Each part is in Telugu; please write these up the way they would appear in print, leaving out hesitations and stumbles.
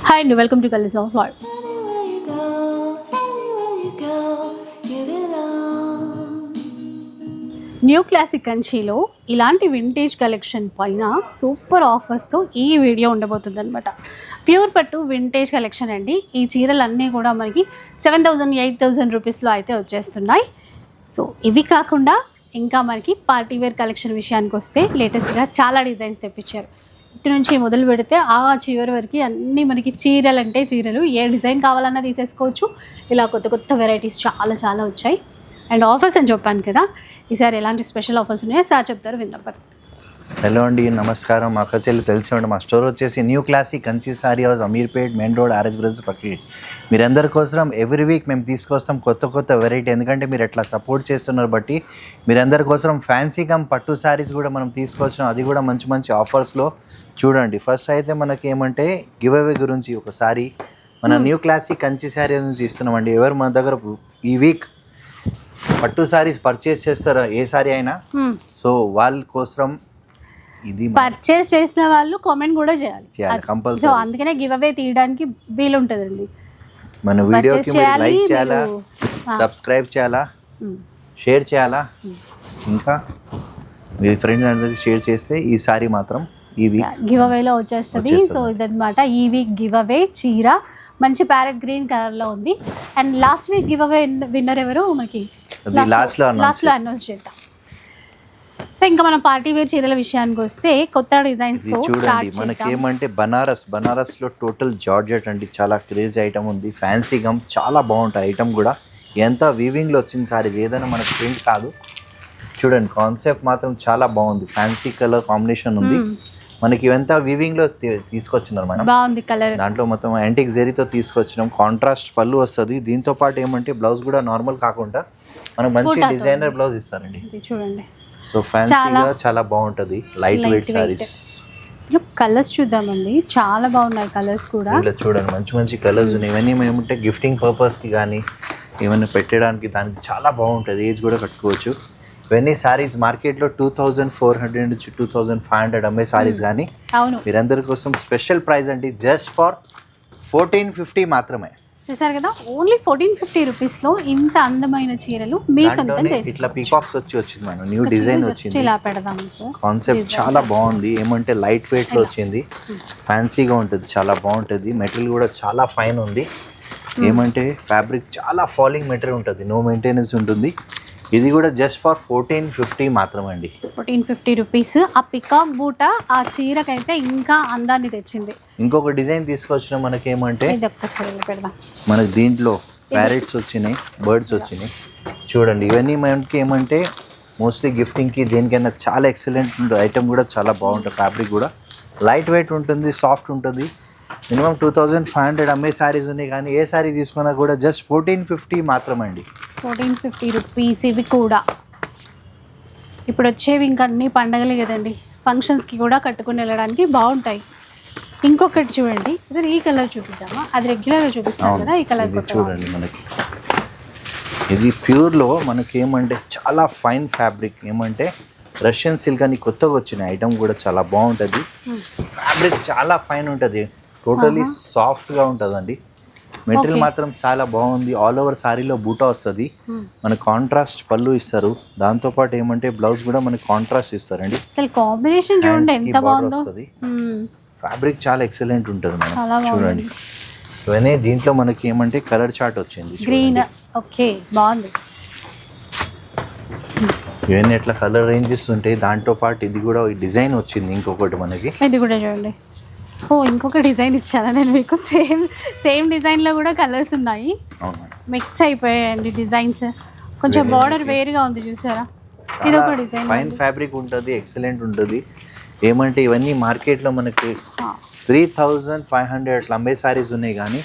Hi and welcome to Colors of War. New classic కంచిలో ఇలాంటి వింటేజ్ కలెక్షన్ పైన సూపర్ ఆఫర్స్తో ఈ వీడియో ఉండబోతుంది అనమాట. ప్యూర్ పట్టు వింటేజ్ కలెక్షన్ అండి. ఈ చీరలన్నీ కూడా మనకి 7,000 8,000 రూపీస్లో అయితే వచ్చేస్తున్నాయి. సో ఇవి కాకుండా ఇంకా మనకి పార్టీ వేర్ కలెక్షన్ విషయానికి వస్తే లేటెస్ట్గా చాలా డిజైన్స్ తెప్పించారు. ఇటు నుంచి మొదలు పెడితే ఆ చివరి వరకు అన్నీ మనకి చీరలు అంటే చీరలు, ఏ డిజైన్ కావాలన్నా తీసేసుకోవచ్చు. ఇలా కొత్త కొత్త వెరైటీస్ చాలా వచ్చాయి. అండ్ ఆఫర్స్ అని చెప్పాను కదా, ఈసారి ఎలాంటి స్పెషల్ ఆఫర్స్ ఉన్నాయో సార్ చెప్తారు, విందాం. హలో అండి, నమస్కారం. మా చెల్లి తెలిసి ఉండి మా స్టోర్ వచ్చేసి new classic Kanchi sari house, Ameerpet main road, RS brothers పక్కకి. మీరందరి కోసం ఎవ్రీ వీక్ మేము తీసుకొస్తాం కొత్త వెరైటీ. ఎందుకంటే మీరు ఎట్లా సపోర్ట్ చేస్తున్నారు బట్టి మీరందరి కోసం ఫ్యాన్సీ కమ్ పట్టు సారీస్ కూడా మనం తీసుకొచ్చాం, అది కూడా మంచి ఆఫర్స్లో. చూడండి, ఫస్ట్ అయితే మనకి ఏమంటే గివ్ అవే గురించి ఒక సారీ మన న్యూ క్లాసిక్ కంచి సారీ నుంచి ఇస్తున్నామండి. ఎవరు మన దగ్గర ఈ వీక్ పట్టు సారీస్ పర్చేస్ చేస్తారా ఏ సారీ అయినా, సో వాళ్ళ కోసం ఇది పర్చేస్ చేసిన వాళ్ళు కామెంట్ కూడా చేయాలి కంపల్సరీ. సో అందుకనే గివ్ అవే తీయడానికి వీలు ఉంటుందండి. మన వీడియోకి మీరు లైక్ చేయాలా, సబ్స్క్రైబ్ చేయాలా, షేర్ చేయాలా, ఇంకా మీ ఫ్రెండ్స్ అందరికి షేర్ చేస్తే ఈ సారీ మాత్రం ఈ వీక్ గివ్ అవేలో వచ్చేస్తుంది. సో ఇదన్నమాట ఈ వీక్ గివ్ అవే. చీర మంచి ప్యారెట్ గ్రీన్ కలర్లో ఉంది. And last week give away winner ఎవరు మనకి లాస్ట్లో అనౌన్స్ చేద్దాం. సో ఇంకా మనం పార్టీ వేర్ చీరల విషయానికి వస్తే కొత్త డిజైన్స్ చూడండి. మనకి ఏమంటే బనారస్లో టోటల్ జార్జెట్ అండి, చాలా క్రేజీ ఐటమ్ ఉంది. ఫ్యాన్సీ గమ్ చాలా బాగుంటుంది ఐటమ్ కూడా. ఎంత వీవింగ్లో వచ్చింది సారీస్, ఏదైనా మనకు ప్రింట్ కాదు. చూడండి, కాన్సెప్ట్ మాత్రం చాలా బాగుంది. ఫ్యాన్సీ కలర్ కాంబినేషన్ ఉంది. మనకి ఇవంతా వీవింగ్లో తీసుకొచ్చినారు మనం. బాగుంది కలర్. దాంట్లో మొత్తం యాంటిక్ జెరీతో తీసుకొచ్చినాం. కాంట్రాస్ట్ పళ్ళు వస్తుంది. దీంతో పాటు ఏమంటే బ్లౌజ్ కూడా నార్మల్ కాకుండా మనకు మంచి డిజైనర్ బ్లౌజ్ ఇస్తారండి. చూడండి, సో ఫ్యాన్సీగా చాలా బాగుంటుంది. Light weight saris. కలర్స్ చూద్దామండి, చాలా బాగున్నాయి కలర్స్ కూడా. ఇలా చూడండి, మంచి కలర్స్ ఉన్నాయి. ఇవన్నీ ఏమంటే గిఫ్టింగ్ పర్పస్కి కానీ ఏమైనా పెట్టడానికి దానికి చాలా బాగుంటుంది. ఏజ్ కూడా కట్టుకోవచ్చు. ఇవన్నీ సారీస్ మార్కెట్లో 2,400 నుంచి 2,500 అమ్మే సారీస్. కానీ మీరందరి కోసం స్పెషల్ ప్రైస్ అండి, జస్ట్ ఫర్ 1450 మాత్రమే. చూసారు కదా, ఓన్లీ 1450 రూపీస్లో ఇంత అందమైన చీరలు మీ సొంతం చేసి ఇట్లా పీకాక్స్ వచ్చింది మనం, న్యూ డిజైన్ వచ్చింది. ఇలా పెడదాం. కాన్సెప్ట్ చాలా బాగుంది. ఏమంటే లైట్ వెయిట్లో వచ్చింది, ఫ్యాన్సీగా ఉంటుంది, చాలా బాగుంటుంది. మెటీరియల్ కూడా చాలా ఫైన్ ఉంది. ఏమంటే ఫ్యాబ్రిక్ చాలా ఫాలింగ్ మెటీరియల్ ఉంటుంది, నో మెయింటెనెన్స్ ఉంటుంది. ఇది కూడా జస్ట్ ఫర్ 1450 మాత్రమే అండి. 1450 రూపీస్. ఆ పికాక్ బూట ఆ చీరకైతే ఇంకా అందాన్ని తెచ్చింది. ఇంకొక డిజైన్ తీసుకొచ్చిన మనకి ఏమంటే మనకి దీంట్లో ప్యారెట్స్ వచ్చినాయి, బర్డ్స్ వచ్చినాయి. చూడండి, ఇవన్నీ మనకి ఏమంటే మోస్ట్లీ గిఫ్టింగ్కి దేనికైనా చాలా ఎక్సలెంట్ ఉంటుంది. ఐటమ్ కూడా చాలా బాగుంటుంది. ఫ్యాబ్రిక్ కూడా లైట్ వెయిట్ ఉంటుంది, సాఫ్ట్ ఉంటుంది. మినిమం 2,500 అమ్మే శారీస్ ఉన్నాయి. కానీ ఏ శారీ తీసుకున్నా కూడా జస్ట్ 1450 మాత్రమే అండి. 1450 రూపీస్. ఇవి కూడా ఇప్పుడు వచ్చేవి ఇంకా అన్ని పండగలే కదండి, ఫంక్షన్స్కి కూడా కట్టుకుని వెళ్ళడానికి బాగుంటాయి. ఇంకొకటి చూడండి, ఈ కలర్ చూపిద్దామా? అది రెగ్యులర్గా చూపిస్తాం కదా, ఈ కలర్ చూడండి. మనకి ఇది ప్యూర్లో మనకి ఏమంటే చాలా ఫైన్ ఫ్యాబ్రిక్. ఏమంటే రష్యన్ సిల్క్ అని కొత్తగా వచ్చిన ఐటమ్ కూడా చాలా బాగుంటుంది. ఫ్యాబ్రిక్ చాలా ఫైన్ ఉంటుంది, టోటలీ సాఫ్ట్గా ఉంటుందండి. మెటీరియల్ మాత్రం చాలా బాగుంది. ఆల్ ఓవర్ సారీలో బూటా వస్తుంది. మనకు కాంట్రాస్ట్ పళ్ళు ఇస్తారు. దాంతోపాటు ఏమంటే బ్లౌజ్ కూడా మనకి కాంట్రాస్ట్ ఇస్తారండి. కాంబినేషన్ చూడండి ఎంత బాగుందో. ఫ్యాబ్రిక్ చాలా ఎక్సలెంట్ ఉంటుంది మనం. చూడండి, ఇవన్నీ దీంట్లో మనకి ఏమంటే కలర్ చార్ట్ వచ్చింది, గ్రీన్. ఓకే, బాగుంది. ఇవన్నీ ఎట్లా కలర్ రేంజెస్ ఉంటాయి. దాంతో పాటు ఇది కూడా డిజైన్ వచ్చింది ఇంకొకటి మనకి. ఇది కూడా చూడండి. ఇంకొక డిజైన్ ఇచ్చాను నేను మీకు. సేమ్ డిజైన్లో కూడా కలర్స్ ఉన్నాయి, మిక్స్ అయిపోయాయండి డిజైన్స్. కొంచెం బార్డర్ వేరుగా ఉంది, చూసారా? ఇది ఒక డిజైన్. ఫైన్ ఫ్యాబ్రిక్ ఉంటుంది, ఎక్సలెంట్ ఉంటుంది. ఏమంటే ఇవన్నీ మార్కెట్లో మనకి 3,500 అట్లా అమ్మే సారీస్ ఉన్నాయి. కానీ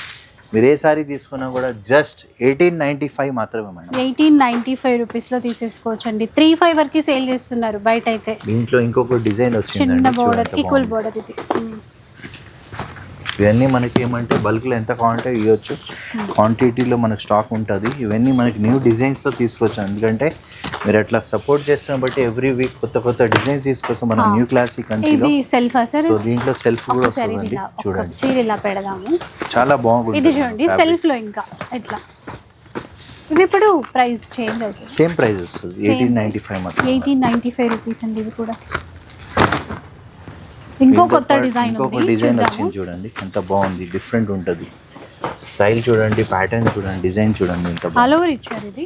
మీరు ఏ సారీ తీసుకున్నా కూడా జస్ట్ 1895 మాత్రమే మేడం. 1895 రూపీస్లో తీసేసుకోవచ్చు అండి. 35 వరకు సేల్ చేస్తున్నారు బయట అయితే. దీంట్లో ఇంకొక డిజైన్ వచ్చింది, చిన్న బార్డర్, ఈక్వల్ బార్డర్. ఇది ఇవన్నీ మనకి ఏమంటే బల్క్లో ఎంత క్వాంటిటీ ఇవ్వచ్చు, క్వాంటిటీలో మనకు స్టాక్ ఉంటుంది. ఇవన్నీ మనకి న్యూ డిజైన్స్తో తీసుకొచ్చాం, ఎందుకంటే మీరు అట్లా సపోర్ట్ చేస్తున్న బట్టి ఎవ్రీ వీక్ కొత్త కొత్త డిజైన్స్ తీసుకొస్తాం మనం న్యూ క్లాసిక్ కంచిలో. ఇది సెల్ఫ్ సార్, సో దీంట్లో సెల్ఫ్ కూడా వస్తుందండి, చూడండి చీర ఇలా పెడదాము, చాలా బాగుంటుంది. ఇది చూడండి సెల్ఫ్ లో ఇంకా ఇట్లా. ఇవి ఇప్పుడు ప్రైస్ చేంజ్ అవుతుంది, సేమ్ ప్రైస్ వస్తుంది 1895 మాత్రం. 1895 రూపీస్ అండి. ఇది కూడా ఇంకో కొత్త డిజైన్, ఇంకొక డిజైన్ వచ్చింది చూడండి, ఎంత బాగుంది, డిఫరెంట్ ఉంటుంది. స్టైల్ చూడండి, ప్యాటర్న్ చూడండి, డిజైన్ చూడండి, ఎంత బాగుంది. ఆల్ ఓవర్ ఇచ్చారు ఇది,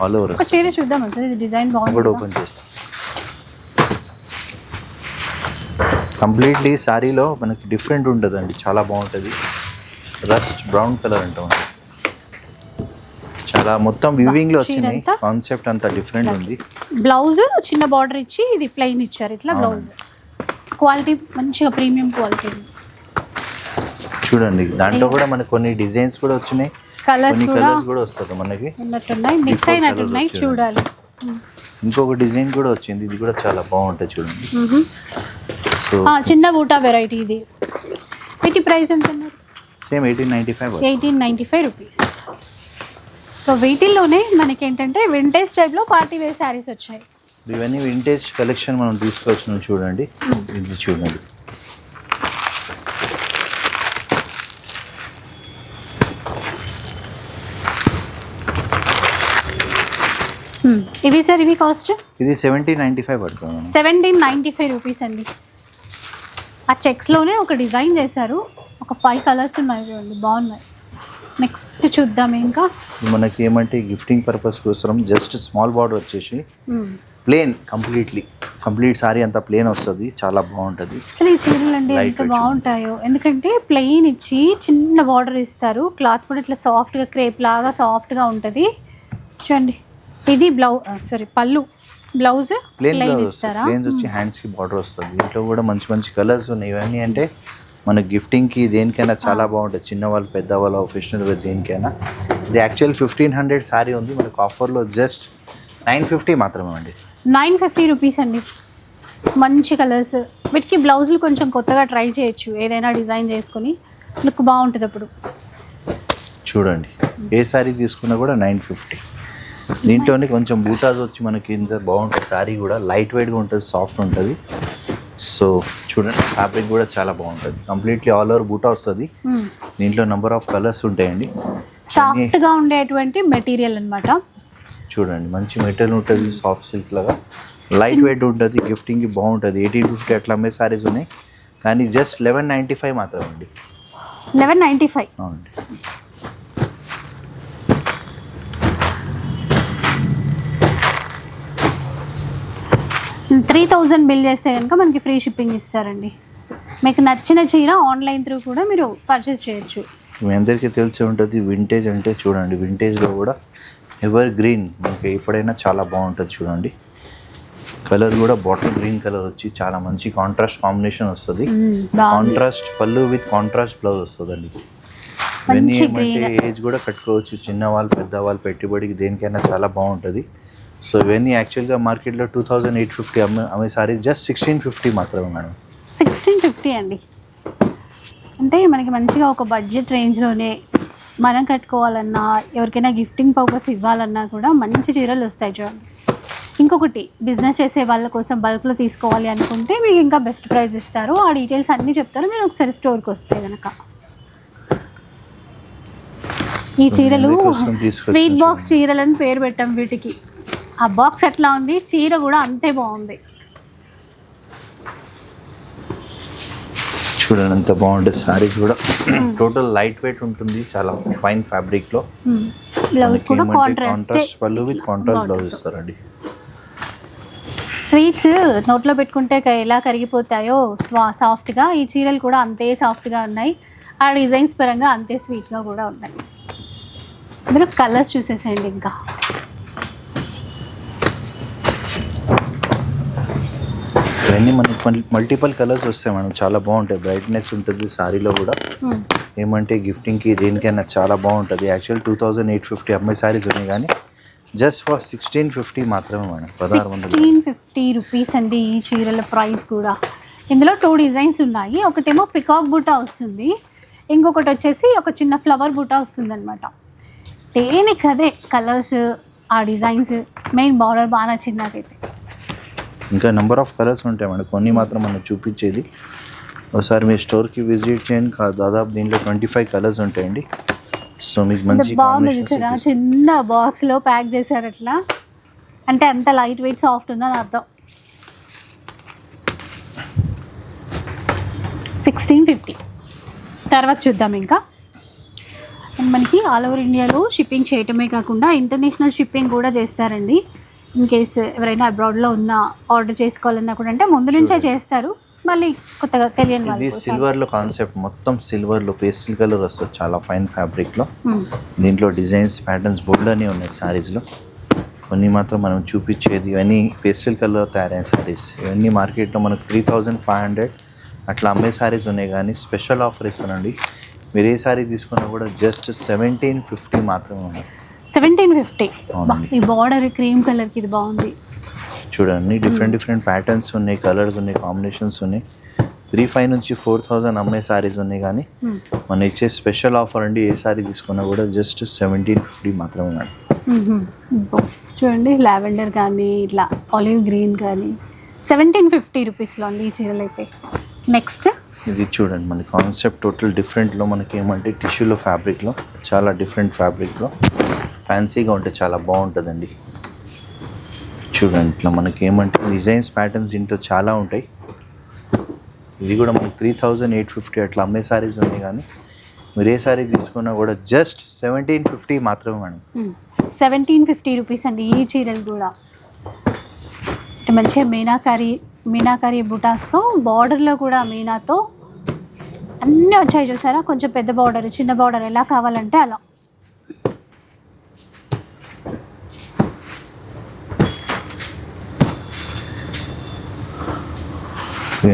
ఆల్ ఓవర్ ఒక చీర చూద్దాం సార్. ఇది డిజైన్ బాగుంది, కూడా ఓపెన్ చేస్తాం. కంప్లీట్లీ శారీలో మనకి డిఫరెంట్ ఉంటుందండి, చాలా బాగుంటుంది. రస్ట్ బ్రౌన్ కలర్ అంటాం, చాలా మొత్తం వివింగ్ లో వచ్చినాయి. కాన్సెప్ట్ అంతా డిఫరెంట్ ఉంది. బ్లౌజ్ చిన్న బార్డర్ ఇచ్చి ఇది ప్లెయిన్ ఇచ్చారు ఇట్లా. బ్లౌజ్ క్వాలిటీ మంచిగా ప్రీమియం క్వాలిటీ చూడండి. దాంట్లో కూడా మనకు కొన్ని డిజైన్స్ కూడా వచ్చినాయి, కలర్స్ కూడా వస్తుంది మనకి, ఉన్నట్టున్నాయి, మిక్స్ అయినట్టున్నాయి, చూడాలి. ఇంకొక డిజైన్ కూడా వచ్చింది, ఇది కూడా చాలా బాగుంటుంది చూడండి. సో చిన్న బూటా వెరైటీ ఇది. వీటి ప్రైస్ ఎంత అన్నారు? సేమ్ 1895. 1895 రూపీస్. సో వీటిల్లోనే మనకి ఏంటంటే వింటేజ్ టైప్లో పార్టీ వేర్ శారీస్ వచ్చాయి. ఇవన్నీ వింటేజ్ కలెక్షన్ మనం తీసుకొచ్చినాం చూడండి. ఇది చూడండి, ఇవి సార్, ఇవి కాస్ట్ ఇది 1795 పడుతుంది. 1795 రూపీస్ అండి. ఆ చెక్స్లోనే ఒక డిజైన్ చేశారు, ఒక 5 కలర్స్ ఉన్నాయి చూడండి, బాగున్నాయి. నెక్స్ట్ చూద్దాం. ఇంకా మనకి ఏమంటే గిఫ్టింగ్ పర్పస్ కోసం జస్ట్ స్మాల్ బార్డర్ వచ్చేసి ప్లేన్, కంప్లీట్ సారీ అంతా ప్లేన్ వస్తుంది, చాలా బాగుంటుంది. అసలు ఈ చీరలు అండి ఎంత బాగుంటాయో, ఎందుకంటే ప్లెయిన్ ఇచ్చి చిన్న బార్డర్ ఇస్తారు, క్లాత్ కూడా ఇట్లా సాఫ్ట్గా క్రేప్ లాగా సాఫ్ట్గా ఉంటుంది చూడండి. ఇది పళ్ళు, బ్లౌజ్ ప్లెయిన్ ఇస్తారా? ప్లేన్స్ వచ్చి హ్యాండ్స్ కి బార్డర్ వస్తుంది. దీంట్లో కూడా మంచి మంచి కలర్స్ ఉన్నాయి. ఇవన్నీ అంటే మన గిఫ్టింగ్కి దేనికైనా చాలా బాగుంటుంది, చిన్నవాళ్ళు పెద్దవాళ్ళు ఆఫీషనల్ వేర్ దేనికైనా. ఇది యాక్చువల్ 1500 శారీ ఉంది, మనకు ఆఫర్లో జస్ట్ 950 మాత్రమే అండి. 950 రూపీస్ అండి. మంచి కలర్స్, వీటికి బ్లౌజులు కొంచెం కొత్తగా ట్రై చేయొచ్చు, ఏదైనా డిజైన్ చేసుకొని లుక్ బాగుంటుంది అప్పుడు. చూడండి, ఏ శారీ తీసుకున్నా కూడా 950. దీంట్లోనే కొంచెం బూటాస్ వచ్చి మనకి ఇంత బాగుంటుంది. శారీ కూడా లైట్ వెయిట్గా ఉంటుంది, సాఫ్ట్ ఉంటుంది. సో చూడండి, ఫ్యాబ్రిక్ కూడా చాలా బాగుంటుంది, కంప్లీట్లీ ఆల్ ఓవర్ బూటా వస్తుంది. దీంట్లో నెంబర్ ఆఫ్ కలర్స్ ఉంటాయండి. సాఫ్ట్గా ఉండేటువంటి మెటీరియల్ అన్నమాట. చూడండి, మంచి మెటీరియల్ ఉంటుంది, సాఫ్ట్ సిల్క్ లాగా లైట్ వెయిట్ ఉంటుంది, గిఫ్టింగ్కి బాగుంటుంది. 1850 అట్లా అమ్మే సారీస్ ఉన్నాయి, కానీ జస్ట్ 1195 మాత్రమే అండి. 1195 అవునండి. 3000 బిల్ చేస్తే కనుక మనకి ఫ్రీ షిప్పింగ్ ఇస్తారండి. మీకు నచ్చిన చీర ఆన్లైన్ త్రూ కూడా మీరు పర్చేస్ చేయొచ్చు. మీ అందరికీ తెలిసి ఉంటుంది వింటేజ్ అంటే. చూడండి, వింటేజ్లో కూడా ఎవర్ గ్రీన్ మనకి ఎప్పుడైనా చాలా బాగుంటుంది. చూడండి, కలర్ కూడా బాటిల్ గ్రీన్ కలర్ వచ్చి చాలా మంచి కాంట్రాస్ట్ కాంబినేషన్ వస్తుంది. కాంట్రాస్ట్ పళ్ళు విత్ కాంట్రాస్ట్ బ్లౌజ్ వస్తుందండి. ఇవన్నీ ఏమంటే ఏజ్ కూడా కట్టుకోవచ్చు, చిన్నవాళ్ళు పెద్దవాళ్ళు పెట్టుబడికి దేనికైనా చాలా బాగుంటుంది. సో ఇవన్నీ యాక్చువల్గా మార్కెట్లో 2850 అమ్మే సారీస్ జస్ట్ 1650 మాత్రమే మేడం. 1650 అండి. అంటే మనకి మంచిగా ఒక బడ్జెట్ రేంజ్లోనే మనం కట్టుకోవాలన్నా, ఎవరికైనా గిఫ్టింగ్ పర్పస్ ఇవ్వాలన్నా కూడా మంచి చీరలు వస్తాయి చూడండి. ఇంకొకటి, బిజినెస్ చేసే వాళ్ళ కోసం బల్క్లో తీసుకోవాలి అనుకుంటే మీకు ఇంకా బెస్ట్ ప్రైస్ ఇస్తారు. ఆ డీటెయిల్స్ అన్నీ చెప్తారు మీరు ఒకసారి స్టోర్కి వస్తే కనుక. ఈ చీరలు స్వీట్ బాక్స్ చీరలని పేరు పెట్టాం వీటికి. ఆ బాక్స్ ఎట్లా ఉంది, చీర కూడా అంతే బాగుంది. చూడండి ఎంత బాగుంటుంది. సారీస్ కూడా టోటల్ లైట్ వెయిట్ ఉంటుంది, చాలా ఫైన్ ఫ్యాబ్రిక్లో. బ్లౌజ్ కూడా కాంట్రాస్ట్ పళ్ళు విత్ కాంట్రాస్ట్ బ్లౌజ్ ఇస్తారండి. స్వీట్స్ నోట్లో పెట్టుకుంటే ఎలా కరిగిపోతాయో సాఫ్ట్గా, ఈ చీరలు కూడా అంతే సాఫ్ట్గా ఉన్నాయి. ఆ డిజైన్స్ పరంగా అంతే స్వీట్గా కూడా ఉన్నాయి. మీరు కలర్స్ చూసేసేయండి. ఇంకా ఇవన్నీ మనకి మల్టిపుల్ కలర్స్ వస్తాయి మేడం, చాలా బాగుంటాయి. బ్రైట్నెస్ ఉంటుంది సారీలో కూడా. ఏమంటే గిఫ్టింగ్కి దేనికైనా చాలా బాగుంటుంది. యాక్చువల్ 2850 అమ్మాయి సారీస్ ఉన్నాయి, కానీ జస్ట్ ఫర్ 1650 మాత్రమే మేడం. 1650 రూపీస్ అండి ఈ చీరల ప్రైస్ కూడా. ఇందులో 2 డిజైన్స్ ఉన్నాయి. ఒకటేమో పికాక్ బుట్ట వస్తుంది, ఇంకొకటి వచ్చేసి ఒక చిన్న ఫ్లవర్ బూటా వస్తుందన్నమాట. దేనికి అదే కలర్స్, ఆ డిజైన్స్, మెయిన్ బార్డర్ బాగా నచ్చింది నాకైతే. ఇంకా నెంబర్ ఆఫ్ కలర్స్ ఉంటాయి మేడం, కొన్ని మాత్రం మనం చూపించేది. ఒకసారి మీ స్టోర్కి విజిట్ చేయండి, దాదాపు దీంట్లో 25 కలర్స్ ఉంటాయండి. సో మీకు మంచి బాగుంది చూసారా, చిన్న బాక్స్లో ప్యాక్ చేశారు అట్లా, అంటే అంత లైట్ వెయిట్ సాఫ్ట్ ఉందని అర్థం. 1650. తర్వాత చూద్దాం ఇంకా. అండ్ మనకి ఆల్ ఓవర్ ఇండియాలో షిప్పింగ్ చేయటమే కాకుండా ఇంటర్నేషనల్ షిప్పింగ్ కూడా చేస్తారండి. ఇన్ కేస్ ఎవరైనా అబ్రాడ్లో ఉన్న ఆర్డర్ చేసుకోవాలన్నా కూడా అంటే ముందు నుంచే చేస్తారు, మళ్ళీ కొత్తగా తెలియని ఇది సిల్వర్లో కాన్సెప్ట్, మొత్తం సిల్వర్లో పేస్టల్ కలర్ వస్తుంది, చాలా ఫైన్ ఫ్యాబ్రిక్లో. దీంట్లో డిజైన్స్, ప్యాటర్న్స్ బోల్డ్ అని ఉన్నాయి శారీస్లో. కొన్ని మాత్రం మనం చూపించేది ఇవన్నీ పేస్టల్ కలర్ తయారైన శారీస్. ఇవన్నీ మార్కెట్లో మనకు 3500 అట్లా అమ్మే శారీస్ ఉన్నాయి, కానీ స్పెషల్ ఆఫర్ ఇస్తానండి. మీరు ఏ శారీ తీసుకున్నా కూడా జస్ట్ 1750 మాత్రమే ఉన్నాయి. 1750. ఈ బార్డర్ క్రీమ్ కలర్కి ఇది బాగుంది చూడండి. డిఫరెంట్ ప్యాటర్న్స్ ఉన్నాయి, కలర్స్ ఉన్నాయి, కాంబినేషన్స్ ఉన్నాయి. 3500 నుంచి 4000 అమ్మే శారీస్ ఉన్నాయి, కానీ మనం ఇచ్చే స్పెషల్ ఆఫర్ అండి. ఏ శారీ తీసుకున్నా కూడా జస్ట్ 1750 మాత్రమే ఉన్నాయి. చూడండి, లావెండర్ కానీ ఇట్లా ఆలివ్ గ్రీన్ కానీ 1750 రూపీస్లో అండి ఈ చీరలు అయితే. నెక్స్ట్ ఇది చూడండి, మన కాన్సెప్ట్ టోటల్ డిఫరెంట్లో మనకి ఏమంటే టిష్యూలో ఫ్యాబ్రిక్లో, చాలా డిఫరెంట్ ఫ్యాబ్రిక్లో ఫ్యాన్సీగా ఉంటే చాలా బాగుంటుందండి. చూడండి, ఇట్లా మనకి ఏమంటే డిజైన్స్, ప్యాటర్న్స్ ఇంట్లో చాలా ఉంటాయి. ఇది కూడా మనకి 3850 అట్లా అమ్మే శారీస్ ఉన్నాయి, కానీ మీరు ఏ శారీ తీసుకున్నా కూడా జస్ట్ 1750 మాత్రమే మేడం. 1750 రూపీస్ అండి ఈ చీరలు కూడా. మంచిగా మీనాకారి బుటాస్తో, బార్డర్లో కూడా మీనాతో అన్నీ వచ్చాయి చూసారా. కొంచెం పెద్ద బార్డర్, చిన్న బార్డర్, ఎలా కావాలంటే అలా.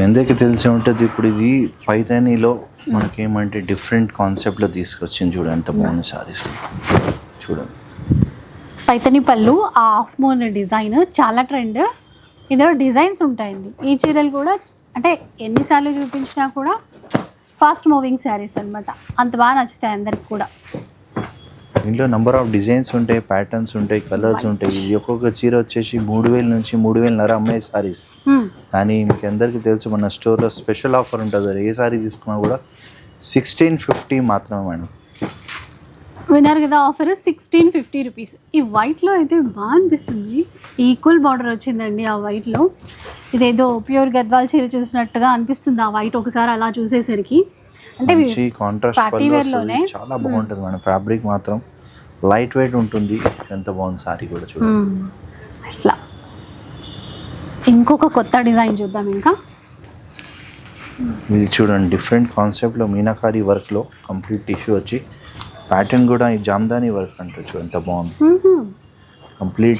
ఎందుకు తెలిసి ఉంటుంది. ఇప్పుడు ఇది పైతానీలో మనకేమంటే డిఫరెంట్ కాన్సెప్ట్లో తీసుకొచ్చింది. చూడండి ఎంత బాగుంది శారీస్. చూడండి, పైతని పళ్ళు, ఆ హాఫ్ మూన్ డిజైన్ చాలా ట్రెండ్. ఇందులో డిజైన్స్ ఉంటాయండి. ఈ చీరలు కూడా అంటే ఎన్నిసార్లు చూపించినా కూడా ఫాస్ట్ మూవింగ్ శారీస్ అనమాట, అంత బాగా నచ్చుతాయి అందరికి కూడా. దీంట్లో నెంబర్ ఆఫ్ డిజైన్స్ ఉంటాయి, ప్యాటర్న్స్ ఉంటాయి, కలర్స్ ఉంటాయి. ఇది ఒక్కొక్క చీర వచ్చేసి 3000 నుంచి 3500 అమ్మే శారీస్. కానీ మీకు అందరికీ తెలుసు మన స్టోర్లో స్పెషల్ ఆఫర్ ఉంటుంది. ఏ శారీ తీసుకున్నా కూడా 1650 మాత్రమే మేడం. విన్నారు కదా ఆఫర్, 1650 రూపీస్. ఈ వైట్లో అయితే బాగా అనిపిస్తుంది, ఈక్వల్ బార్డర్ వచ్చిందండి ఆ వైట్లో. ఇదేదో ప్యూర్ గద్వాల్ చీర చూసినట్టుగా అనిపిస్తుంది ఆ వైట్ ఒకసారి అలా చూసేసరికి. అంటే కాంట్రాస్ట్ చాలా బాగుంటుంది మేడం. ఫ్యాబ్రిక్ మాత్రం లైట్ వెయిట్ ఉంటుంది, ఎంత బాగుంది సారీ కూడా చూడండి. అట్లా ఇంకొక కొత్త డిజైన్ చూద్దాం ఇంకా. ఇది చూడండి, డిఫరెంట్ కాన్సెప్ట్లో మీనాకారి వర్క్లో కంప్లీట్ టిష్యూ వచ్చి ప్యాటర్న్ కూడా ఈ జామ్దాని వర్క్ అంటచ్చు, ఎంత బాగుంది. కంప్లీట్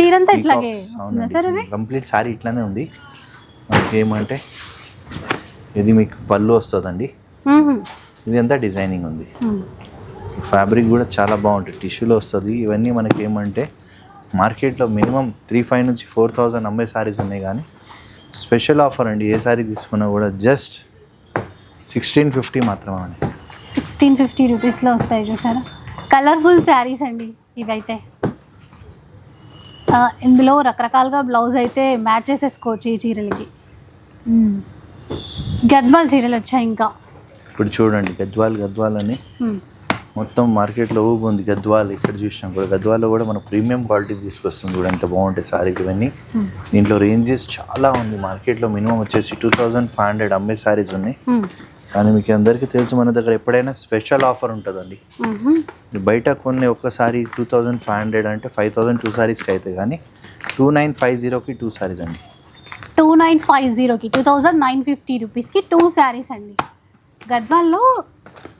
కంప్లీట్ సారీ ఇట్లానే ఉంది. మనకి ఏమంటే ఇది మీకు పళ్ళు వస్తుందండి, ఇది అంతా డిజైనింగ్ ఉంది. ఫ్యాబ్రిక్ కూడా చాలా బాగుంటుంది, టిష్యూలో వస్తుంది. ఇవన్నీ మనకి ఏమంటే మార్కెట్లో మినిమం 3500 నుంచి 4000 అమ్మే శారీస్ ఉన్నాయి, కానీ స్పెషల్ ఆఫర్ అండి. ఏ శారీ తీసుకున్నా కూడా జస్ట్ 1650 మాత్రమే అండి. 1650 రూపీస్లో వస్తాయి చూసారా. కలర్ఫుల్ శారీస్ అండి ఇవైతే. ఇందులో రకరకాలుగా బ్లౌజ్ అయితే మ్యాచ్ చేసేసుకోవచ్చు ఈ చీరలకి. గద్వాల్ చీరలు వచ్చాయి ఇంకా. ఇప్పుడు చూడండి, గద్వాల్ అని మొత్తం మార్కెట్లో ఊపు ఉంది. గద్వాల్ ఇక్కడ చూసినాం కూడా, గద్వాల్లో కూడా మన ప్రీమియం క్వాలిటీ తీసుకొస్తుంది కూడా, ఎంత బాగుంటాయి శారీస్ ఇవన్నీ. దీంట్లో రేంజెస్ చాలా ఉంది. మార్కెట్లో మినిమం వచ్చేసి 2500 అమ్మే శారీస్ ఉన్నాయి, కానీ మీకు అందరికీ తెలుసు మన దగ్గర ఎప్పుడైనా స్పెషల్ ఆఫర్ ఉంటుందండి. బయట కొన్ని ఒక్కసారి 2500 అంటే 5000 2 శారీస్కి అయితే, కానీ 2950కి 2 శారీస్ అండి. 2950కి 2950 రూపీస్కి 2 శారీస్ అండి. గద్వాల్లో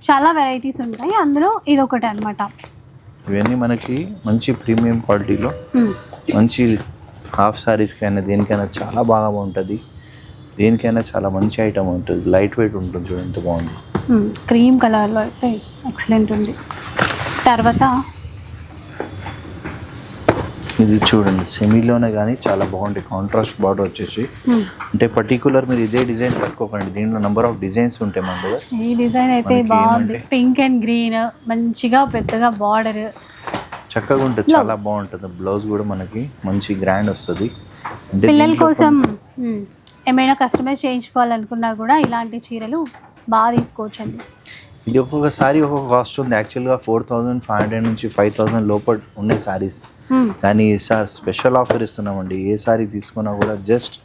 చాలా వెరైటీస్ ఉంటాయి, అందులో ఇది ఒకటి అనమాట. ఇవన్నీ మనకి మంచి ప్రీమియం క్వాలిటీలో మంచి హాఫ్ శారీస్కి అయినా దేనికైనా చాలా బాగా ఉంటుంది. దేనికైనా చాలా మంచి ఐటమ్ ఉంటుంది, లైట్ వెయిట్ ఉంటుంది. చూడండి ఎంత బాగుంది. క్రీమ్ కలర్లో అయితే ఎక్సలెంట్ ఉంది. తర్వాత ఇది చూడండి సెమీలోనే కానీ చాలా బాగుంటాయి. కాంట్రాస్ట్ బార్డర్ వచ్చేసి అంటే పర్టికులర్ మీరు ఇదే డిజైన్ కట్టుకోకండి, దీంట్లో నెంబర్ ఆఫ్ డిజైన్స్ ఉంటాయి మన దగ్గర. ఈ డిజైన్ అయితే మనకి బాగుంది, ఏమంటే- పింక్ అండ్ గ్రీన్ మంచిగా పెద్దగా బార్డర్. చక్కగా ఉంటుంది, చాలా బాగుంటుంది. బ్లౌజ్ కూడా మనకి మంచి గ్రాండ్ వస్తుంది. అంటే పిల్లల దీంట్లో కోసం ఏమైనా కస్టమైజ్ చేయించుకోవాలనుకున్నా కూడా ఇలాంటి చీరలు బాగా తీసుకోవచ్చండి. ఇది ఒక్కొక్కసారి ఒక్కొక్క కాస్ట్ ఉంది. యాక్చువల్గా 4500 నుంచి 5000 లోపల ఉండే శారీస్, కానీ ఈసారి స్పెషల్ ఆఫర్ ఇస్తున్నామండి. ఏ శారీ తీసుకున్నా కూడా జస్ట్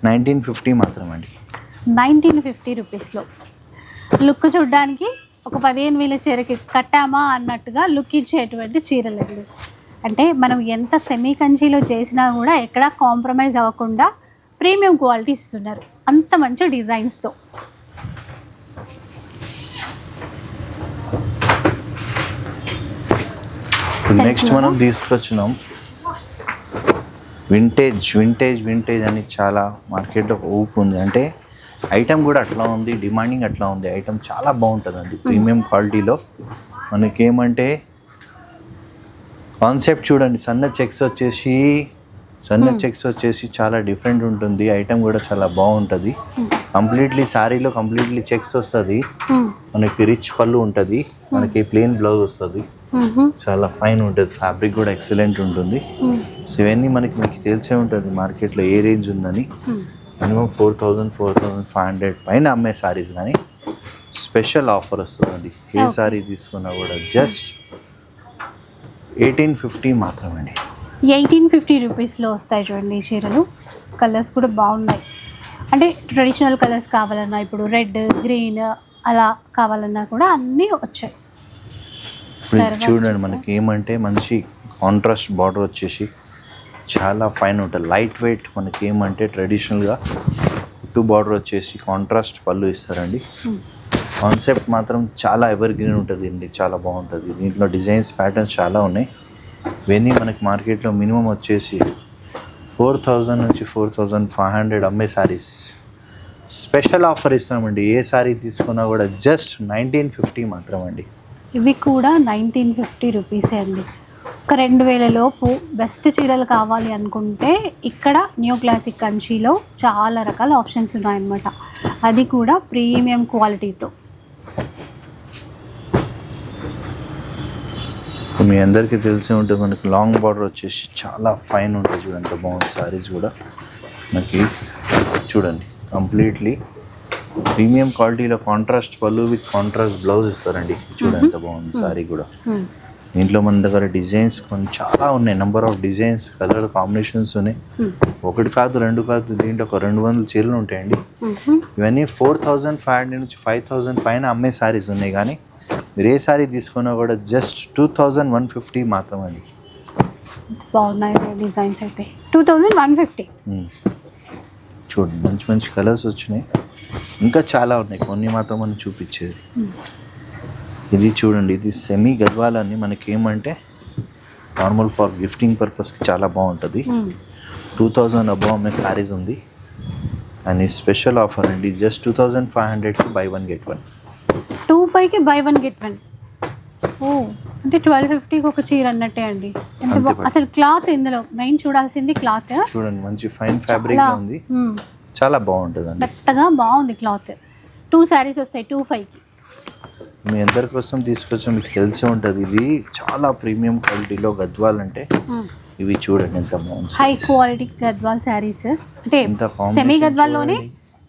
1950 మాత్రమండి. 1950 రూపీస్లో లుక్ చూడడానికి ఒక 15,000 చీరకి కట్టామా అన్నట్టుగా లుక్ ఇచ్చేటువంటి చీరలండి. అంటే మనం ఎంత సెమీ కంచీలో చేసినా కూడా ఎక్కడా కాంప్రమైజ్ అవ్వకుండా ప్రీమియం క్వాలిటీ ఇస్తున్నారు, అంత మంచి డిజైన్స్తో. నెక్స్ట్ మనం తీసుకొచ్చినాం వింటేజ్ వింటేజ్ వింటేజ్ అని చాలా మార్కెట్లో ఊపు ఉంది. అంటే ఐటమ్ కూడా అట్లా ఉంది, డిమాండింగ్ అట్లా ఉంది. ఐటమ్ చాలా బాగుంటుందండి ప్రీమియం క్వాలిటీలో. మనకేమంటే కాన్సెప్ట్ చూడండి, సన్న చెక్స్ వచ్చేసి చాలా డిఫరెంట్ ఉంటుంది. ఐటమ్ కూడా చాలా బాగుంటుంది. కంప్లీట్లీ శారీలో కంప్లీట్లీ చెక్స్ వస్తుంది. మనకి రిచ్ పళ్ళు ఉంటుంది, మనకి ప్లెయిన్ బ్లౌజ్ వస్తుంది. చాలా ఫైన్ ఉంటుంది, ఫ్యాబ్రిక్ కూడా ఎక్సలెంట్ ఉంటుంది. సో ఇవన్నీ మీకు తెలిసే ఉంటుంది మార్కెట్లో ఏ రేంజ్ ఉందని. మినిమం 4500 పైన అమ్మే శారీస్ కానీ స్పెషల్ ఆఫర్ వస్తుందండి. ఏ శారీ తీసుకున్నా కూడా జస్ట్ 1850 మాత్రమండి. 1850 రూపీస్లో వస్తాయి చూడండి ఈ చీరలు. కలర్స్ కూడా బాగున్నాయి. అంటే ట్రెడిషనల్ కలర్స్ కావాలన్నా, ఇప్పుడు రెడ్, గ్రీన్ అలా కావాలన్నా కూడా అన్నీ వచ్చాయి. ఇప్పుడు చూడండి మనకి ఏమంటే మంచి కాంట్రాస్ట్ బార్డర్ వచ్చేసి చాలా ఫైన్ ఉంటుంది, లైట్ వెయిట్. మనకి ఏమంటే ట్రెడిషనల్గా బార్డర్ వచ్చేసి కాంట్రాస్ట్ పళ్ళు ఇస్తారండి. కాన్సెప్ట్ మాత్రం చాలా ఎవర్ గ్రీన్ ఉంటుంది అండి, చాలా బాగుంటుంది. దీంట్లో డిజైన్స్ ప్యాటర్న్స్ చాలా ఉన్నాయి. ఇవన్నీ మనకి మార్కెట్లో మినిమం వచ్చేసి 4000 నుంచి 4500 అమ్మే శారీస్ స్పెషల్ ఆఫర్ ఇస్తామండి. ఏ శారీ తీసుకున్నా కూడా జస్ట్ 1950 మాత్రమండి. ఇవి కూడా 1950 రూపీసే అండి. ఒక 2000 లోపు బెస్ట్ చీరలు కావాలి అనుకుంటే ఇక్కడ న్యూ క్లాసిక్ కంచిలో చాలా రకాల ఆప్షన్స్ ఉన్నాయన్నమాట, అది కూడా ప్రీమియం క్వాలిటీతో. మీ అందరికీ తెలిసే ఉంటుంది మనకి లాంగ్ బార్డర్ వచ్చేసి చాలా ఫైన్ ఉంటుంది. చూడండి ఎంత బాగుంది శారీస్ కూడా మనకి. చూడండి కంప్లీట్లీ ప్రీమియం క్వాలిటీలో కాంట్రాస్ట్ పళ్ళు విత్ కాంట్రాస్ట్ బ్లౌజ్ ఇస్తారండి. చూడండి ఎంత బాగుంది శారీ కూడా. దీంట్లో మన దగ్గర డిజైన్స్ కొన్ని చాలా ఉన్నాయి, number of designs, colour combinations ఉన్నాయి. ఒకటి కాదు, రెండు కాదు, దీంట్లో ఒక 200 చీరలు ఉంటాయండి. ఇవన్నీ 4500 నుంచి 5000 పైన అమ్మే శారీస్ ఉన్నాయి. కానీ మీరు ఏ శారీ తీసుకున్నా కూడా జస్ట్ 2150 మాత్రమండి. బాగున్నాయి డిజైన్స్ అయితే 2150. చూడండి మంచి మంచి కలర్స్ వచ్చినాయి, ఇంకా చాలా ఉన్నాయి, కొన్ని మాత్రం మనం చూపించేది. ఇది చూడండి, ఇది సెమీ గద్వాలని మనకి ఏమంటే నార్మల్ ఫర్ గిఫ్టింగ్ పర్పస్కి చాలా బాగుంటుంది. 2000 అబౌవ్ అమ్మే శారీస్ ఉంది. అండ్ ఈ స్పెషల్ ఆఫర్ అండి, జస్ట్ 2500కి buy 1 get 1. 25కి buy 1 get 1. ఓ అంటే 1250కి ఒక చీర అన్నట్టే అండి. అసలు క్లాత్ ఇందులో మెయిన్ చూడాల్సింది క్లాత్. చూడండి మంచి ఫైన్ ఫ్యాబ్రిక్ ఉంది, చాలా బాగుంటుంది అండి. మెత్తగా బాగుంది క్లాత్. 2 శారీస్ వస్తాయి 25కి. మీ అందరి కోసం తీసుకొచ్చి మీకు తెలిసే ఉంటుంది. ఇది చాలా ప్రీమియం క్వాలిటీలో గద్వాల్ అంటే ఇవి చూడండి ఎంత బాగుంది. హై క్వాలిటీ గద్వాల్ శారీస్ అంటే సెమీ గద్వాల్లోనే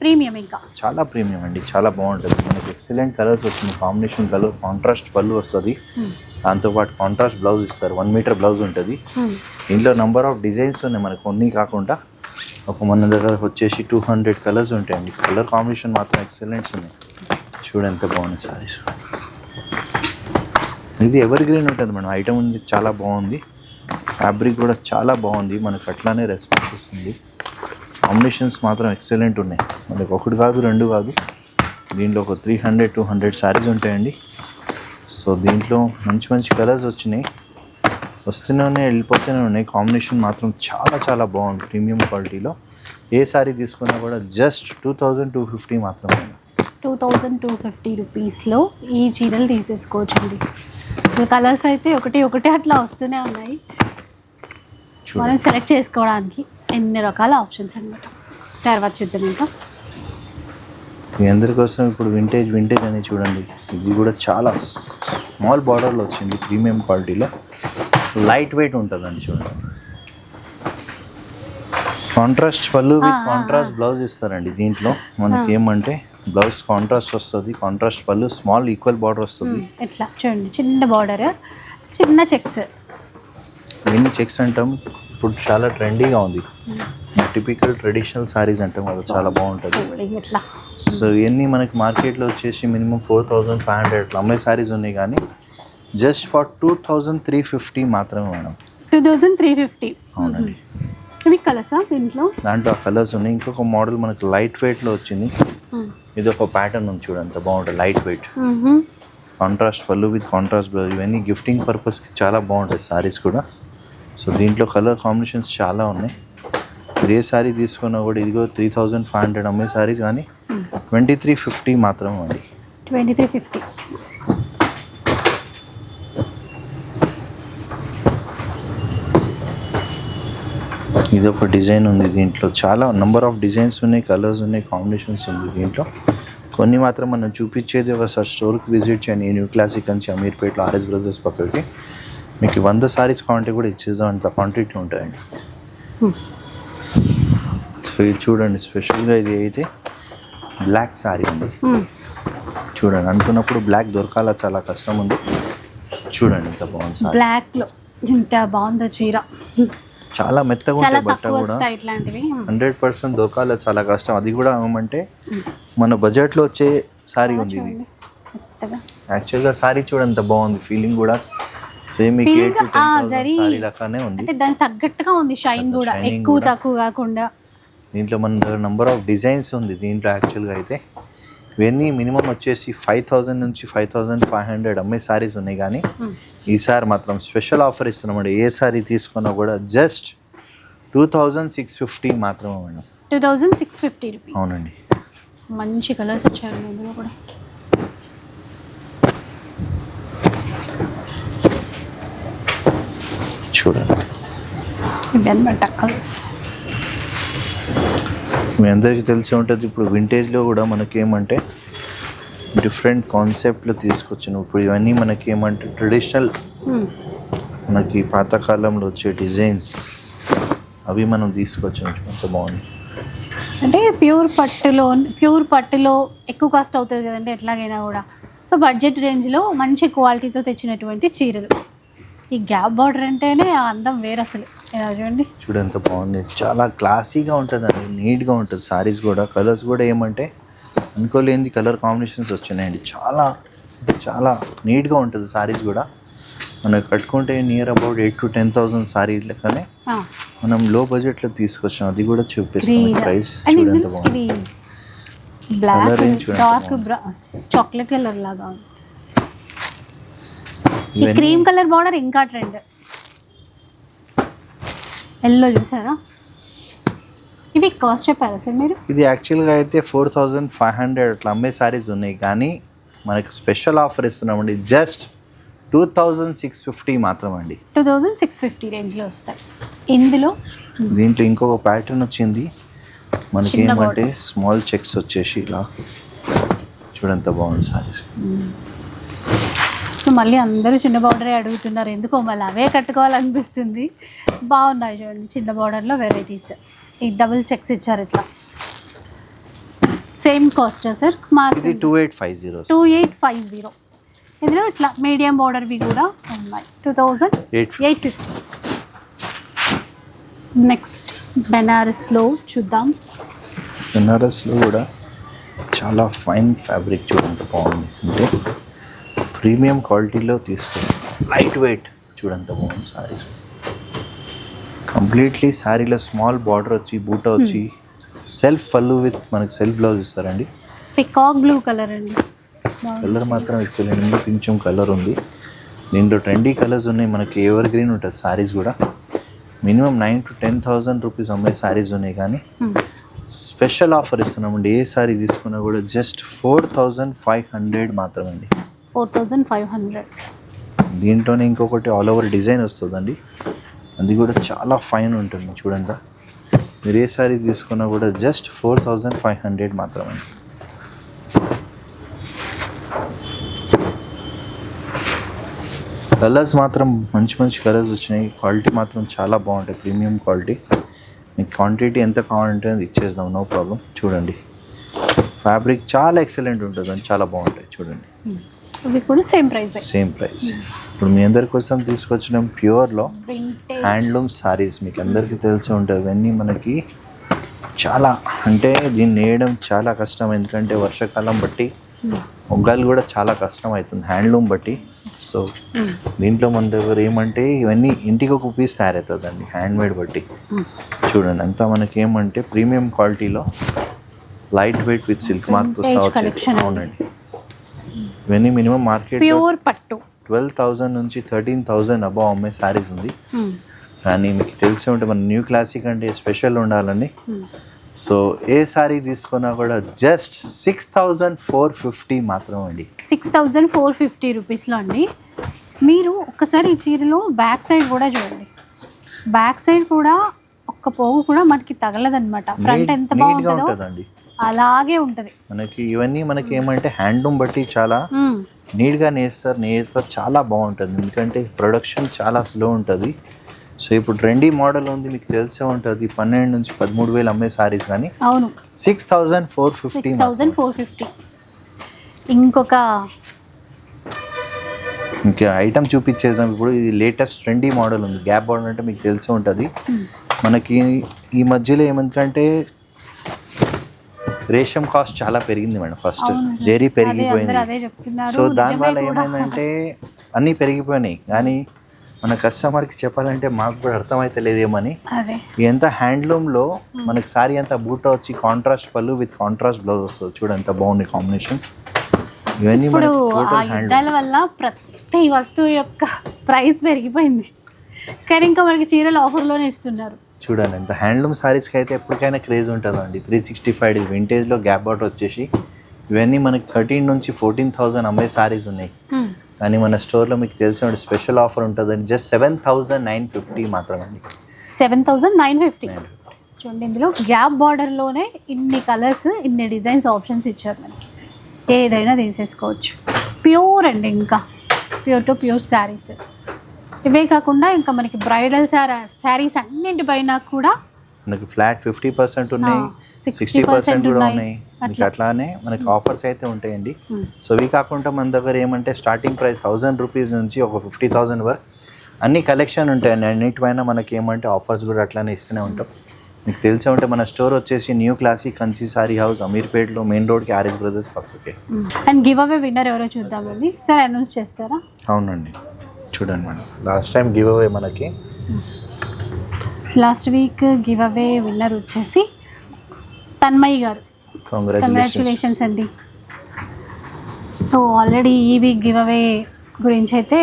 ప్రీమియం, ఇంకా చాలా ప్రీమియం అండి, చాలా బాగుంటుంది. మనకి ఎక్సలెంట్ కలర్స్ వచ్చింది, కాంబినేషన్ కలర్, కాంట్రాస్ట్ పళ్ళు వస్తుంది, దాంతోపాటు కాంట్రాస్ట్ బ్లౌజ్ ఇస్తారు. 1 మీటర్ బ్లౌజ్ ఉంటుంది. దీంట్లో నెంబర్ ఆఫ్ డిజైన్స్ ఉన్నాయి మనకు, కొన్ని కాకుండా మన దగ్గర వచ్చేసి 200 కలర్స్ ఉంటాయండి. కలర్ కాంబినేషన్ మాత్రం ఎక్సలెంట్స్ ఉన్నాయి. చూడండి ఎంత బాగుంది సారీస్. ఇది ఎవర్ గ్రీన్ ఉంటుంది మేడం, ఐటమ్ ఉంది, చాలా బాగుంది. ఫ్యాబ్రిక్ కూడా చాలా బాగుంది, మనకు అట్లానే రెస్పాన్స్ వస్తుంది. కాంబినేషన్స్ మాత్రం ఎక్సలెంట్ ఉన్నాయి. మనకి ఒకటి కాదు, రెండు కాదు, దీంట్లో ఒక 300-200 శారీస్ ఉంటాయండి. సో దీంట్లో మంచి మంచి కలర్స్ వచ్చినాయి, వస్తూనే ఉన్నాయి, వెళ్ళిపోతూనే ఉన్నాయి. కాంబినేషన్ మాత్రం చాలా చాలా బాగుంది ప్రీమియం క్వాలిటీలో. ఏ శారీ తీసుకున్నా కూడా జస్ట్ 2250 మాత్రమే. 2250 రూపీస్లో ఈ చీరలు తీసేసుకోవచ్చండి. కలర్స్ అయితే ఒకటి అట్లా వస్తూనే ఉన్నాయి. మనం సెలెక్ట్ చేసుకోవడానికి ఎన్ని రకాల ఆప్షన్స్ అనమాట. తర్వాత చూద్దాం ఇంకా. మీ అందరి కోసం ఇప్పుడు వింటేజ్ అని చూడండి. ఇది కూడా చాలా స్మాల్ బార్డర్లో వచ్చింది, ప్రీమియం క్వాలిటీలో, లైట్ వెయిట్ ఉంటుందండి. చూడండి, కాంట్రాస్ట్ పళ్ళు విత్ కాంట్రాస్ట్ బ్లౌజ్ ఇస్తారండి. దీంట్లో మనకి ఏమంటే బ్లౌజ్ కాంట్రాస్ట్ వస్తుంది, కాంట్రాస్ట్ పళ్ళు, స్మాల్ ఈక్వల్ బార్డర్ వస్తుంది. ఇట్లా చూడండి, చిన్న బార్డర్, చిన్న చెక్స్. ఎన్ని చెక్స్ అంటాం, ఇప్పుడు చాలా ట్రెండీగా ఉంది. టిపికల్ ట్రెడిషనల్ సారీస్ అంటాం, అది చాలా బాగుంటుంది. సో ఇవన్నీ మనకి మార్కెట్లో వచ్చేసి మినిమం 4500 అట్లా అమ్మే సారీస్ ఉన్నాయి, కానీ జస్ట్ ఫర్ 2350 మాత్రమే మేడం. 2350. అవునండి. ఇవి కలర్సా దీంట్లో? దాంట్లో ఆ కలర్స్ ఉన్నాయి. ఇంకొక మోడల్ మనకి లైట్ వెయిట్లో వచ్చింది. ఇది ఒక ప్యాటర్న్ ఉంది చూడండి, ఎంత బాగుంటుంది, లైట్ వెయిట్, కాంట్రాస్ట్ పళ్ళు విత్ కాంట్రాస్ట్ బ్లౌజ్. ఇవన్నీ గిఫ్టింగ్ పర్పస్కి చాలా బాగుంటాయి సారీస్ కూడా. సో దీంట్లో కలర్ కాంబినేషన్స్ చాలా ఉన్నాయి. ఏ సారీ తీసుకున్నా కూడా ఇదిగో 3500 అమ్మే సారీస్, కానీ 2350 మాత్రమే అండి. 2350. ఇది ఒక డిజైన్ ఉంది. దీంట్లో చాలా నెంబర్ ఆఫ్ డిజైన్స్ ఉన్నాయి, కలర్స్ ఉన్నాయి, కాంబినేషన్స్ ఉంది దీంట్లో. కొన్ని మాత్రం మనం చూపించేది ఒకసారి స్టోర్కి విజిట్ చేయండి. న్యూ క్లాసిక్ అని అమీర్పేట్లో ఆర్ఎస్ బ్రదర్స్ పక్కకి. మీకు 100 సారీస్ కావాలంటే కూడా ఇచ్చేద్దాం, అంత క్వాంటిటీ ఉంటాయండి. సో ఇది చూడండి, స్పెషల్గా ఇది అయితే బ్లాక్ సారీ ఉంది. చూడండి, అనుకున్నప్పుడు బ్లాక్ దొరకాల చాలా కష్టం ఉంది. చూడండి ఎంత బాగుంది సారీ, బ్లాక్లో ఇంత బాగుందో చీర. చాలా మెత్తగా ఉంటాయి బట్ట కూడా, ఇట్లాంటివి 100% దొరకాల చాలా కష్టం. అది కూడా ఏమంటే మన బడ్జెట్లో వచ్చే సారీ ఉంది ఇది. యాక్చువల్గా సారీ చూడండి ఎంత బాగుంది, ఫీలింగ్ కూడా సేమ్ సారీ లాగానే ఉంది. అంటే దానికి తగ్గట్టుగా ఉంది, షైన్ కూడా ఎక్కువ తక్కువ కాకుండా. దీంట్లో మన దగ్గర నెంబర్ ఆఫ్ డిజైన్స్ ఉంది దీంట్లో. యాక్చువల్గా అయితే ఇవన్నీ మినిమం వచ్చేసి 5000 నుంచి 5500 అమ్మే సారీస్ ఉన్నాయి, కానీ ఈసారి మాత్రం స్పెషల్ ఆఫర్ ఇస్తున్నామండి. ఏ సారీ తీసుకున్నా కూడా జస్ట్ 2650 మాత్రమే మేడం. 2650 రూపీస్. అవునండి. మంచి కలర్స్ వచ్చాయి ఇందులో కూడా. చూడండి, ఇదన్నమాట కలర్స్. మీ అందరికీ తెలిసి ఉంటుంది, ఇప్పుడు వింటేజ్లో కూడా మనకి ఏమంటే డిఫరెంట్ కాన్సెప్ట్లో తీసుకొచ్చాను. ఇప్పుడు ఇవన్నీ మనకి ఏమంటే ట్రెడిషనల్, మనకి పాతకాలంలో వచ్చే డిజైన్స్ అవి మనం తీసుకొచ్చాము. ఎంత బాగుంది అంటే ప్యూర్ పట్టులో ఎక్కువ కాస్ట్ అవుతుంది కదండి ఎట్లాగైనా కూడా. సో బడ్జెట్ రేంజ్లో మంచి క్వాలిటీతో తెచ్చినటువంటి చీరలు. ఈ గ్యాప్ బార్డర్ అంటేనే అందం వేరు అసలు. చూడండి, ఎంత బాగుంది, చాలా క్లాసీగా ఉంటుంది అండి, నీట్గా ఉంటుంది సారీస్ కూడా. కలర్స్ కూడా ఏమంటే అనుకోలేని కలర్ కాంబినేషన్స్ వచ్చినాయండి. చాలా చాలా నీట్గా ఉంటుంది సారీస్ కూడా. మనం కట్టుకుంటే నియర్ అబౌట్ 8,000 to 10,000 సారీ లెక్కనే మనం లో బడ్జెట్లో తీసుకొచ్చాం. అది కూడా చూపిస్తాం ప్రైస్. చూడండి ఎంత బాగుంది, బ్లాక్ డార్క్ చాక్లెట్ కలర్ లాగా ఉంది. ఈ క్రీమ్ కలర్ బార్డర్ ఇంకా ట్రెండ్. ఎల్లో చూసారా? ఇవి కాస్ట్ చెప్పారా సార్ మీరు? ఇది యాక్చువల్గా అయితే 4500 అట్లా అమ్మే సారీస్ ఉన్నాయి, కానీ మనకి స్పెషల్ ఆఫర్ ఇస్తున్నామండి. జస్ట్ 2650 మాత్రం అండి. 2650 రేంజ్లో వస్తాయి. దీంట్లో ఇంకొక ప్యాటర్న్ వచ్చింది మనకి, ఏమంటే స్మాల్ చెక్స్ వచ్చేసి ఇలా. చూడంత బాగుంది సారీస్. మళ్ళీ అందరూ చిన్న బార్డరే అడుగుతున్నారు, ఎందుకో మళ్ళీ అవే కట్టుకోవాలనిపిస్తుంది. బాగున్నాయి చూడండి, చిన్న బార్డర్లో వెరైటీస్. ఈ డబుల్ చెక్స్ ఇచ్చారు ఇట్లా. Same cost sir? ఇది 2850. 2850. ఇందులో ఇట్లా మీడియం బార్డర్వి కూడా ఉన్నాయి. 2850. నెక్స్ట్ బెనారస్లో చూద్దాం. బెనారస్లో కూడా చాలా ఫైన్ ఫ్యాబ్రిక్ చూడండి బాగుంది. అంటే ప్రీమియం క్వాలిటీలో తీసుకుని లైట్ వెయిట్ చూడంత బాగుంది సారీస్. కంప్లీట్లీ శారీలో స్మాల్ బార్డర్ వచ్చి బూటా వచ్చి సెల్ఫ్ పళ్ళు విత్ మనకి సెల్ఫ్ బ్లౌజ్ ఇస్తారండి. పికాక్ బ్లూ కలర్ అండి. కలర్ మాత్రం ఎక్సలెంట్, కొంచెం కలర్ ఉంది. దీంట్లో ట్రెండీ కలర్స్ ఉన్నాయి, మనకి ఎవర్ గ్రీన్ ఉంటుంది సారీస్ కూడా. మినిమం 9,000 to 10,000 రూపీస్ అమ్మే సారీస్ ఉన్నాయి, కానీ స్పెషల్ ఆఫర్ ఇస్తున్నామండి. ఏ సారీ తీసుకున్నా కూడా జస్ట్ 4500 మాత్రమే అండి. 4500. దీంట్లోనే ఇంకొకటి ఆల్ ఓవర్ డిజైన్ వస్తుందండి. అది కూడా చాలా ఫైన్ ఉంటుంది చూడండి. మీరు ఏ సారీ తీసుకున్నా కూడా జస్ట్ 4500 మాత్రమే. కలర్స్ మాత్రం మంచి మంచి కలర్స్ వచ్చినాయి. క్వాలిటీ మాత్రం చాలా బాగుంటాయి, ప్రీమియం క్వాలిటీ. మీకు క్వాంటిటీ ఎంత కావాలంటే అది ఇచ్చేద్దాం, నో ప్రాబ్లం. చూడండి ఫ్యాబ్రిక్ చాలా ఎక్సలెంట్ ఉంటుంది అండి, చాలా బాగుంటాయి. చూడండి ఇవి కూడా సేమ్ ప్రైస్. ఇప్పుడు మీ అందరి కోసం తీసుకొచ్చిన ప్యూర్లో హ్యాండ్లూమ్ సారీస్. మీకు అందరికీ తెలిసి ఉంటుంది, ఇవన్నీ మనకి చాలా అంటే దీన్ని నేయడం చాలా కష్టం, ఎందుకంటే వర్షాకాలం బట్టి మొగ్గాలు కూడా చాలా కష్టం అవుతుంది హ్యాండ్లూమ్ బట్టి. సో దీంట్లో మన దగ్గర ఏమంటే ఇవన్నీ ఇంటికి ఒక పీస్ తయారవుతుందండి హ్యాండ్మేడ్ బట్టి. చూడండి అంతా మనకి ఏమంటే ప్రీమియం క్వాలిటీలో light weight with silk mark collection. అవునండి, ఇవన్నీ మినిమం మార్కెట్ ప్యూర్ పట్టు 12,000 నుంచి 13,000 అబౌవ్ అమ్మే సారీస్ ఉంది. కానీ మీకు తెలిసి ఉంటే మన న్యూ క్లాసిక్ అంటే స్పెషల్ ఉండాలండి. సో ఏ సారీ తీసుకున్నా కూడా జస్ట్ 6,450 మాత్రమే అండి. 6,450 రూపీస్లో అండి. మీరు ఒక్కసారి ఈ చీరలో బ్యాక్ సైడ్ కూడా చూడండి, బ్యాక్ సైడ్ కూడా ఒక్క పోగు కూడా మనకి తగలదన్నమాట. ఫ్రంట్ ఎంత బాగుంటుందో అలాగే ఉంటుంది. మనకి ఇవన్నీ మనకి ఏమంటే హ్యాండ్లూమ్ బట్టి చాలా నీట్గా నేస్తారు చాలా బాగుంటుంది, ఎందుకంటే ప్రొడక్షన్ చాలా స్లో ఉంటుంది. సో ఇప్పుడు ట్రెండీ మోడల్ ఉంది, మీకు తెలిసే ఉంటుంది, 12,000 నుంచి 13,000 అమ్మే సారీస్. కానీ అవును 6,450. ఇంకా ఐటమ్ చూపించేసాం. ఇప్పుడు ఇది లేటెస్ట్ ట్రెండీ మోడల్ ఉంది, గ్యాప్ బార్డర్ అంటే మీకు తెలిసే ఉంటుంది. మనకి ఈ మధ్యలో ఏమంటే రేషం కాస్ట్ చాలా పెరిగింది మేడం. ఫస్ట్ జెరీ పెరిగిపోయింది. సో దానివల్ల ఏమైందంటే అన్నీ పెరిగిపోయినాయి. కానీ మన కస్టమర్కి చెప్పాలంటే మాకు కూడా అర్థమైతే లేదేమని. ఎంత హ్యాండ్లూమ్లో మనకి సారీ అంతా బూటా వచ్చి కాంట్రాస్ట్ పళ్ళు విత్ కాంట్రాస్ట్ బ్లౌజ్ వస్తుంది. చూడు ఎంత బాగుంది కాంబినేషన్స్. ఇవన్నీ యుద్ధాల వల్ల ప్రతి వస్తువు యొక్క ప్రైస్ పెరిగిపోయింది, కానీ ఇంకా మనకి చీరలు ఆఫర్లోనే ఇస్తున్నారు. చూడండి ఎంత హ్యాండ్లూమ్ సారీస్కి అయితే ఎప్పటికైనా క్రేజ్ ఉంటుందండి. 365 వింటేజ్లో గ్యాప్ బార్డర్ వచ్చేసి ఇవన్నీ మనకి 13,000 నుంచి 14,000 అమ్మే సారీస్ ఉన్నాయి. కానీ మన స్టోర్లో మీకు తెలిసిన స్పెషల్ ఆఫర్ ఉంటుందండి, జస్ట్ 7,950 మాత్రమే అండి. 7,950. చూడండి ఇందులో గ్యాప్ బార్డర్లోనే ఇన్ని కలర్స్, ఇన్ని డిజైన్స్ ఆప్షన్స్ ఇచ్చారు. మనకి ఏదైనా తీసేసుకోవచ్చు. ప్యూర్ అండి, ఇంకా ప్యూర్ టు ప్యూర్ శారీస్. ఇవే కాకుండా ఇంకా మనకి బ్రైడల్ శారీస్ అన్నింటిపైన కూడా మనకి ఫ్లాట్ 50% ఉన్నాయి, 60% కూడా ఉన్నాయి. మీకు అట్లానే మనకి ఆఫర్స్ అయితే ఉంటాయండి. సో ఇవి కాకుండా మన దగ్గర ఏమంటే స్టార్టింగ్ ప్రైస్ 1,000 రూపీస్ నుంచి ఒక 50,000 వరకు అన్ని కలెక్షన్ ఉంటాయండి. అన్నిటిపైన మనకి ఏమంటే ఆఫర్స్ కూడా అట్లానే ఇస్తూనే ఉంటాం. మీకు తెలిసే ఉంటే మన స్టోర్ వచ్చేసి new classic Kanchi sari house, అమీర్పేట్లో మెయిన్ రోడ్కి ఆర్ఎస్ బ్రదర్స్ పక్కకి. అండ్ గివ్ అవే విన్నర్ ఎవరో చూద్దామండి సార్, అనౌన్స్ చేస్తారా? అవునండి, చూడండి madam, last time give away మనకి last week give away winner వచ్చేసి తన్మయ్ గారు. కంగ్రాచులేషన్స్ అండి. సో ఆల్రెడీ ఈ వీక్ గివ్ అవే గురించి అయితే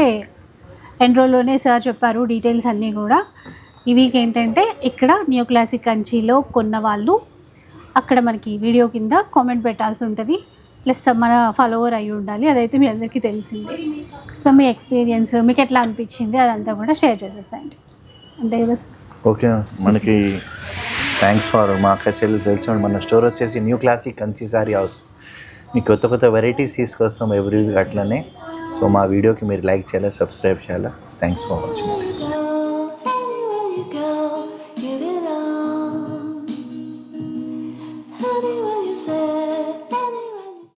ఎన్రోల్లోనే సార్ చెప్పారు డీటెయిల్స్ అన్నీ కూడా. ఈ వీక్ ఏంటంటే ఇక్కడ న్యూ క్లాసిక్ కంచిలో కొన్న వాళ్ళు అక్కడ మనకి వీడియో కింద కామెంట్ పెట్టాల్సి ఉంటుంది, ప్లస్ మన ఫాలోవర్ అయి ఉండాలి. అదైతే మీ అందరికీ తెలిసిందే. సో మీ ఎక్స్పీరియన్స్ మీకు ఎట్లా అనిపించింది అదంతా కూడా షేర్ చేసేసేయండి. అంతే కదా? ఓకే, మనకి థ్యాంక్స్ ఫర్ మా అక్క చెల్లి తెలిసి మన స్టోర్ వచ్చేసి new classic Kanchi sari house. మీకు కొత్త కొత్త వెరైటీస్ తీసుకొస్తాం ఎవ్రీ వీక్ అట్లనే. సో మా వీడియోకి మీరు లైక్ చేయాలి, సబ్స్క్రైబ్ చేయాలి. Thanks for watching.